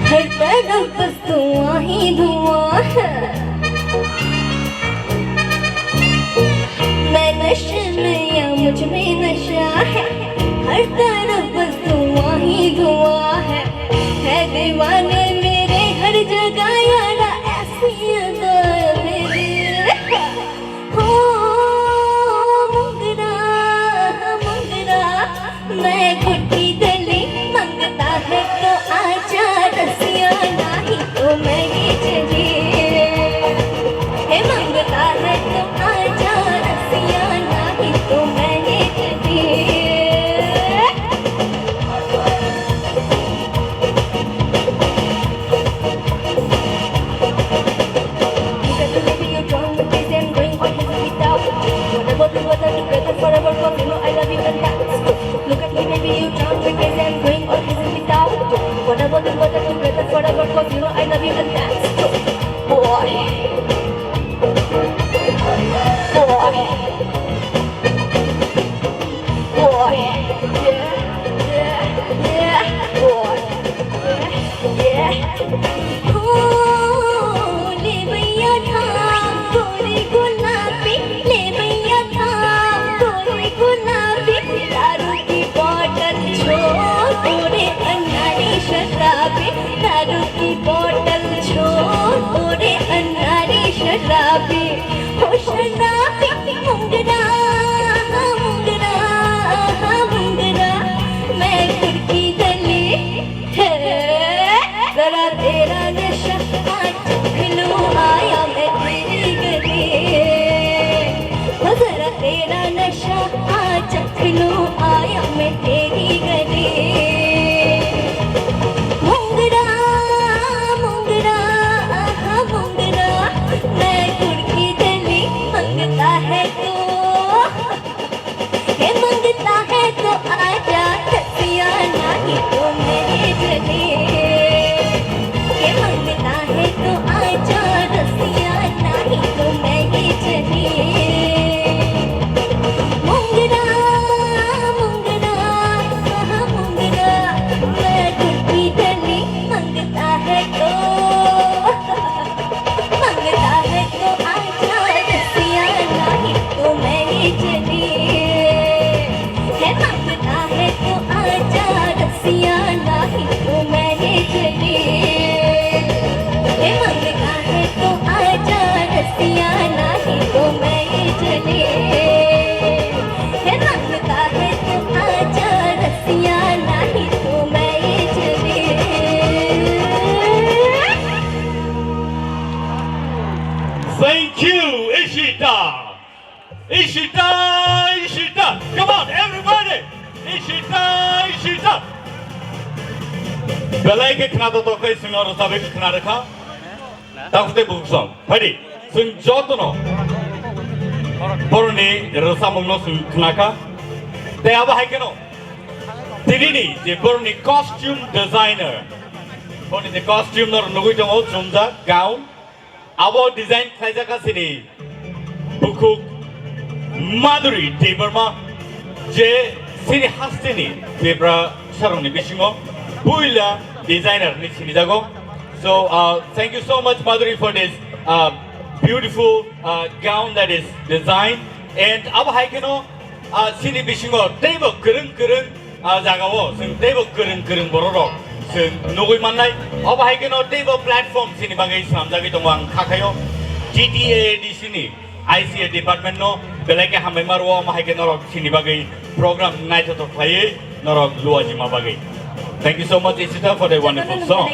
हर तरफ बस धुआं ही धुआं है मैं नशे में या मुझ में नशा है हर तरफ बस धुआं ही धुआं है दीवाने मेरे हर जगह यारा ऐसी अदाएं मेरी हो मुंगरा मुंगरा मैं कुटी गली मंगता है तो आजा रसिया नहीं तो मैं ही चली मंगता है तो आजा रसिया नहीं तो मैं ही चली Forever, cause you know I love you and that's good. Look at me, baby, you drown because I'm going all crazy without you. Whatever, together forever, cause you know I love you and that's good. Boy, yeah, boy, yeah. Oh, le bhaiya dhaam, goli gulabi, le bhaiya dhaam, goli gulabi, दारू की बोतल छोड़, ओरे अन्नारी शराबी, दारू की बोतल छोड़, ओरे अन्नारी शराबी, हो शराबी, मुंगरा, मुंगरा, मुंगरा, मैं कुर्की गली है, जरा तेरा नशा चख लूं आया मैं तेरी गली हो जरा तेरा नशा चख लूं आया मैं तेरी गली मुंगरा मुंगरा मुंगरा मैं कुर्की गली मंगता है तो आजा रसिया नहीं तो मेरी गली मंगता है तो आजा रसिया नहीं तो मैं ही चली मुंगरा मुंगरा मुंगरा मैं कुर्की गली मंगता है तो आजा रसिया नहीं तो मैं ही चली मंगता है तो आजा रसिया नहीं तो मैं ही चली मंगता है तो आजा रसिया नहीं तो मैं ही चली मंगता है तो आजा रसिया नहीं तो मैं ही चली Thank you, Ishita. Ishita, Ishita. Come on, everybody. Ishita, Ishita. Belai ke knado to kai sinoro sabe ke knado ka. Takute book song. Ready? Sing jotono. Boroni rosamong no sing knaka. Te aba hai keno. Tirini je boroni costume designer. Boroni the costume no nugui tomo chumja gown. Abo design khaija ka sini. Bukuk Maduri debbarma je sini hastini Tipra sarongni bisingo buila designer ni sini jago. So thank you so much Maduri for this beautiful gown that is designed and aba haikeno sini bisingo tebo kurung kurung jagao sing tebo kurung kurung bororo sing nugui mannai aba haikeno tebo platform sini bagai samjagi tongwang khakayo GTA di sini ICA department no belai ke hamai marwa mahai ke norok sini bagai program night to play norok luajima bagai. Thank you so much Ishita for the wonderful song.